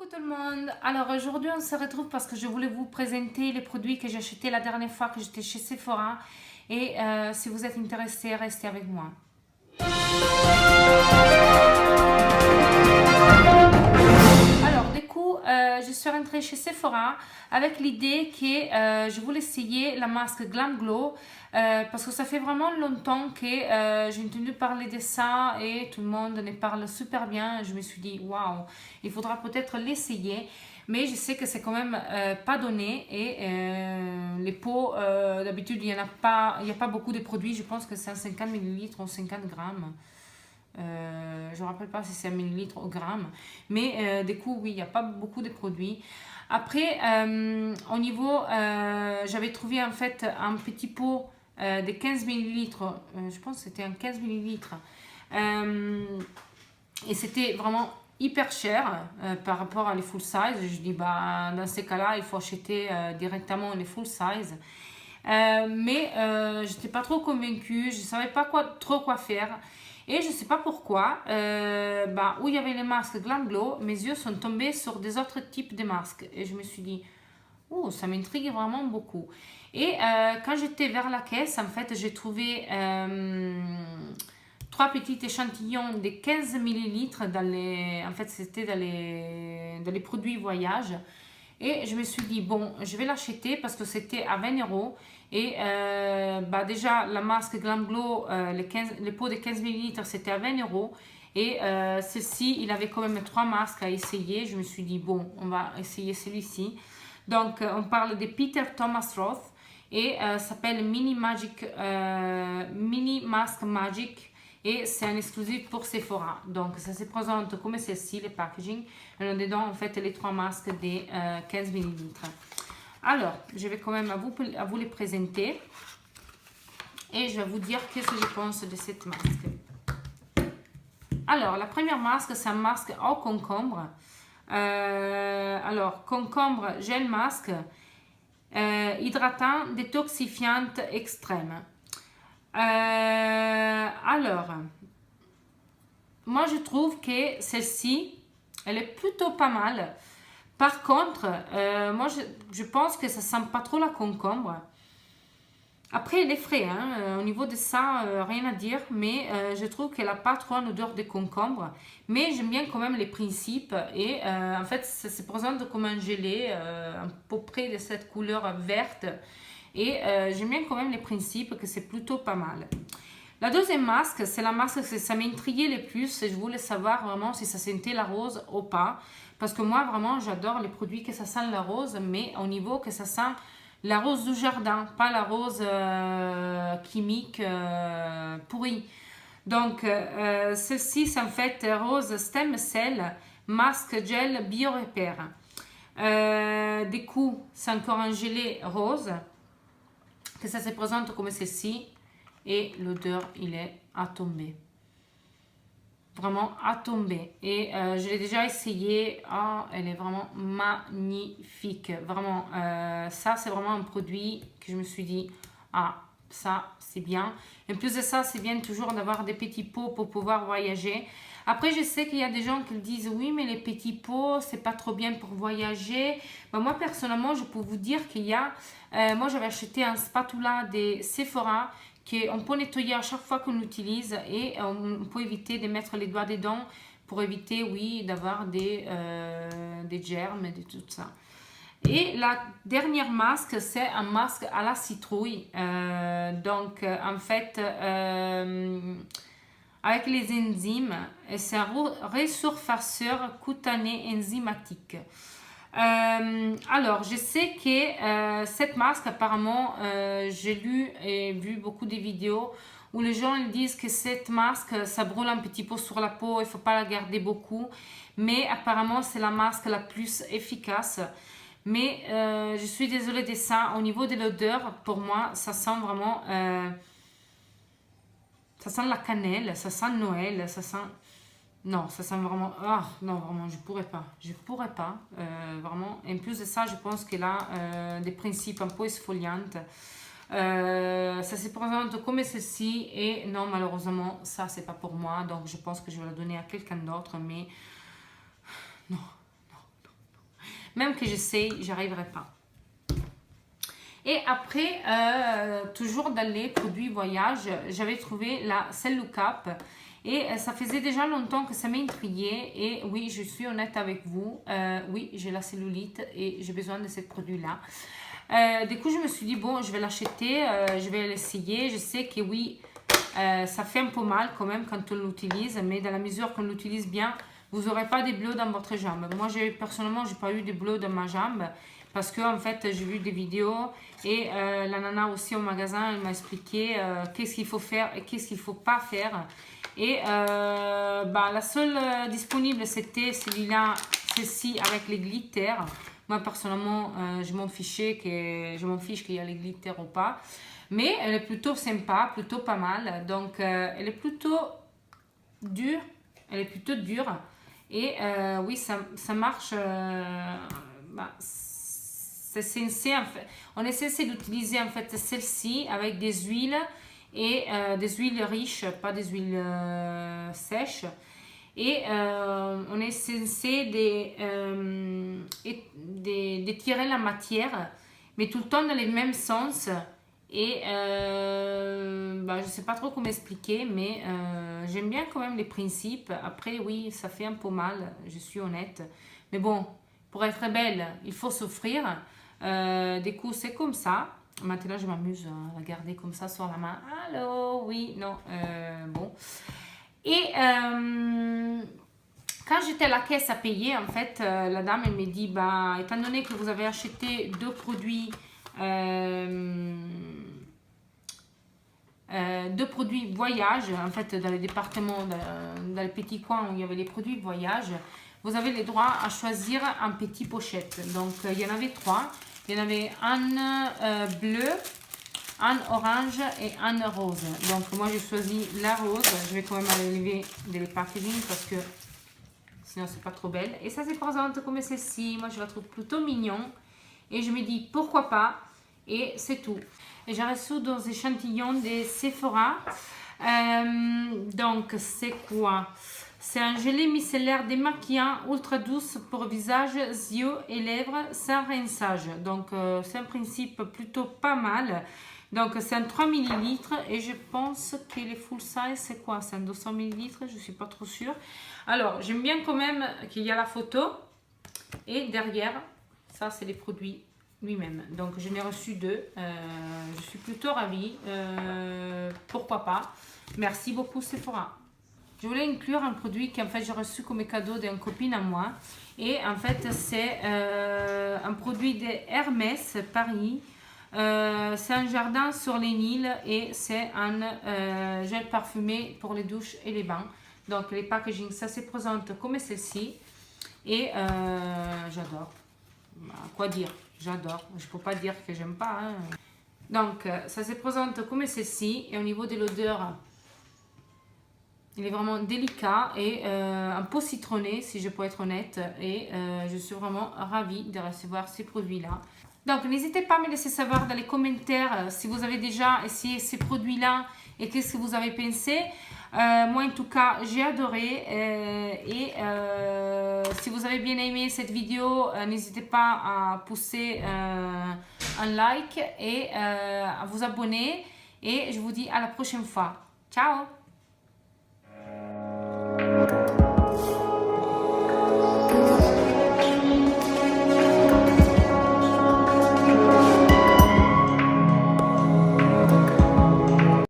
Tout le monde, alors aujourd'hui on se retrouve parce que je voulais vous présenter les produits que j'ai achetés la dernière fois que j'étais chez Sephora et si vous êtes intéressés, restez avec moi. Alors du coup, je suis rentrée chez Sephora avec l'idée que je voulais essayer la masque Glam Glow parce que ça fait vraiment longtemps que j'ai entendu parler de ça et tout le monde en parle super bien. Je me suis dit, waouh, il faudra peut-être l'essayer. Mais je sais que c'est quand même pas donné et les pots, d'habitude, il n'y a pas beaucoup de produits. Je pense que c'est un 50 millilitres ou 50 grammes. Je ne me rappelle pas si c'est un millilitre au gramme. Mais du coup, oui, il n'y a pas beaucoup de produits. Après, au niveau, j'avais trouvé en fait un petit pot de 15 millilitres. Je pense que c'était un 15 millilitres. Et c'était vraiment hyper cher par rapport à les full size. Je dis, bah, dans ces cas-là, il faut acheter directement les full size. Mais je n'étais pas trop convaincue, je ne savais pas trop quoi faire. Et je ne sais pas pourquoi, où il y avait les masques Glam Glow, mes yeux sont tombés sur des autres types de masques. Et je me suis dit, oh, ça m'intrigue vraiment beaucoup. Et quand j'étais vers la caisse, en fait, j'ai trouvé trois petits échantillons de 15 millilitres dans les, en fait, c'était dans les produits voyage. Et je me suis dit, bon, je vais l'acheter parce que c'était à 20 euros. Et déjà, la masque Glam Glow, les pots de 15 millilitres, c'était à 20 euros. Et ceci, il avait quand même trois masques à essayer. Je me suis dit, bon, on va essayer celui-ci. Donc, on parle de Peter Thomas Roth et s'appelle Mini Mask Magic. Et c'est un exclusif pour Sephora. Donc, ça se présente comme ceci, le packaging. Et dedans, en fait, les trois masques de 15 millilitres. Alors, je vais quand même à vous les présenter. Et je vais vous dire qu'est-ce que je pense de cette masque. Alors, la première masque, c'est un masque au concombre. Alors, concombre gel masque, hydratant, détoxifiant extrême. Alors, moi je trouve que celle-ci, elle est plutôt pas mal. Par contre, moi je pense que ça sent pas trop la concombre. Après, elle est frais, hein. Au niveau de ça, rien à dire, mais je trouve qu'elle n'a pas trop une odeur de concombre. Mais j'aime bien quand même les principes et en fait, ça se présente comme un gelé, à peu près de cette couleur verte. Et j'aime bien quand même les principes, que c'est plutôt pas mal. La deuxième masque, c'est la masque que ça m'intriguait le plus et je voulais savoir vraiment si ça sentait la rose ou pas. Parce que moi, vraiment, j'adore les produits que ça sent la rose, mais au niveau que ça sent la rose du jardin, pas la rose chimique pourrie. Donc, celle-ci, c'est en fait rose stem cell, masque gel bio repère. Du coup, c'est encore un gelé rose, que ça se présente comme ceci. Et l'odeur, il est à tomber. Vraiment à tomber. Et je l'ai déjà essayé. Oh, elle est vraiment magnifique. Vraiment, ça, c'est vraiment un produit que je me suis dit, ah, ça, c'est bien. Et en plus de ça, c'est bien toujours d'avoir des petits pots pour pouvoir voyager. Après, je sais qu'il y a des gens qui disent, oui, mais les petits pots, c'est pas trop bien pour voyager. Ben, moi, personnellement, je peux vous dire qu'il y a... moi, j'avais acheté un spatula de Sephora qu'on peut nettoyer à chaque fois qu'on l'utilise et on peut éviter de mettre les doigts dedans pour éviter, oui, d'avoir des germes et de tout ça. Et la dernière masque, c'est un masque à la citrouille. En fait, avec les enzymes, c'est un resurfaceur cutané enzymatique. Alors, je sais que cette masque, apparemment, j'ai lu et vu beaucoup de vidéos où les gens ils disent que cette masque, ça brûle un petit peu sur la peau, il ne faut pas la garder beaucoup. Mais apparemment, c'est la masque la plus efficace. Mais je suis désolée de ça. Au niveau de l'odeur, pour moi, ça sent vraiment... ça sent la cannelle, ça sent Noël, ça sent... Non, ça sent vraiment... Ah, non, vraiment, je pourrais pas. Je pourrais pas, vraiment. En plus de ça, je pense qu'elle a des principes un peu exfoliants. Ça se présente comme ceci. Et non, malheureusement, ça, c'est pas pour moi. Donc, je pense que je vais la donner à quelqu'un d'autre. Mais non, non, non. Même que j'essaye, j'arriverai pas. Et après, toujours dans les produits voyage, j'avais trouvé la Cellucap. Et ça faisait déjà longtemps que ça m'intriguait. Et oui, je suis honnête avec vous. Oui, j'ai la cellulite et j'ai besoin de ce produit-là. Du coup, je me suis dit, bon, je vais l'acheter, je vais l'essayer. Je sais que oui, ça fait un peu mal quand même quand on l'utilise. Mais dans la mesure qu'on l'utilise bien, vous n'aurez pas des bleus dans votre jambe. Moi, personnellement, je n'ai pas eu des bleus dans ma jambe. Parce que en fait, j'ai vu des vidéos et la nana aussi au magasin, elle m'a expliqué qu'est-ce qu'il faut faire et qu'est-ce qu'il ne faut pas faire. Et la seule disponible, c'était celui-là, celle-ci avec les glitters. Moi, personnellement, je m'en fiche qu'il y a les glitters ou pas. Mais elle est plutôt sympa, plutôt pas mal. Donc, elle est plutôt dure. Elle est plutôt dure. Et oui, ça marche. C'est censé, en fait, on est censé d'utiliser en fait celle-ci avec des huiles et des huiles riches, pas des huiles sèches. Et on est censé d'étirer la matière, mais tout le temps dans le même sens. Et je ne sais pas trop comment expliquer, mais j'aime bien quand même les principes. Après, oui, ça fait un peu mal, je suis honnête. Mais bon, pour être belle, il faut s'offrir. Du coup, c'est comme ça. Maintenant, je m'amuse à regarder comme ça sur la main. Allô, oui, non, bon. Et quand j'étais à la caisse à payer, en fait, la dame, elle me dit, étant donné que vous avez acheté deux produits voyage, en fait, dans les départements, dans les petits coins où il y avait les produits voyage, vous avez le droit à choisir un petit pochette. Donc, il y en avait trois. Il y en avait un bleu, un orange et un rose. Donc, moi, j'ai choisi la rose. Je vais quand même enlever les packaging parce que sinon, c'est pas trop belle. Et ça se présente comme celle-ci. Moi, je la trouve plutôt mignon. Et je me dis, pourquoi pas? Et c'est tout. Et j'ai reçu dans échantillons de Sephora. Donc, c'est quoi? C'est un gelé micellaire démaquillant ultra douce pour visage, yeux et lèvres sans rinçage. Donc, c'est un principe plutôt pas mal. Donc, c'est un 3 ml et je pense que les full size, c'est quoi? C'est un 200 ml, je ne suis pas trop sûre. Alors, j'aime bien quand même qu'il y a la photo. Et derrière, ça, c'est les produits lui-même. Donc, j'en ai reçu deux. Je suis plutôt ravie. Pourquoi pas? Merci beaucoup, Sephora. Je voulais inclure un produit qu'en fait j'ai reçu comme cadeau d'une copine à moi. Et en fait, c'est un produit de Hermès Paris. C'est un jardin sur les Nils et c'est un gel parfumé pour les douches et les bains. Donc, les packaging, ça se présente comme celle-ci. Et j'adore. Quoi dire? J'adore. Je ne peux pas dire que j'aime pas. Hein. Donc, ça se présente comme celle-ci. Et au niveau de l'odeur, il est vraiment délicat et un peu citronné, si je peux être honnête. Et je suis vraiment ravie de recevoir ces produits-là. Donc, n'hésitez pas à me laisser savoir dans les commentaires si vous avez déjà essayé ces produits-là et qu'est-ce que vous avez pensé. Moi, en tout cas, j'ai adoré. Si vous avez bien aimé cette vidéo, n'hésitez pas à pousser un like et à vous abonner. Et je vous dis à la prochaine fois. Ciao!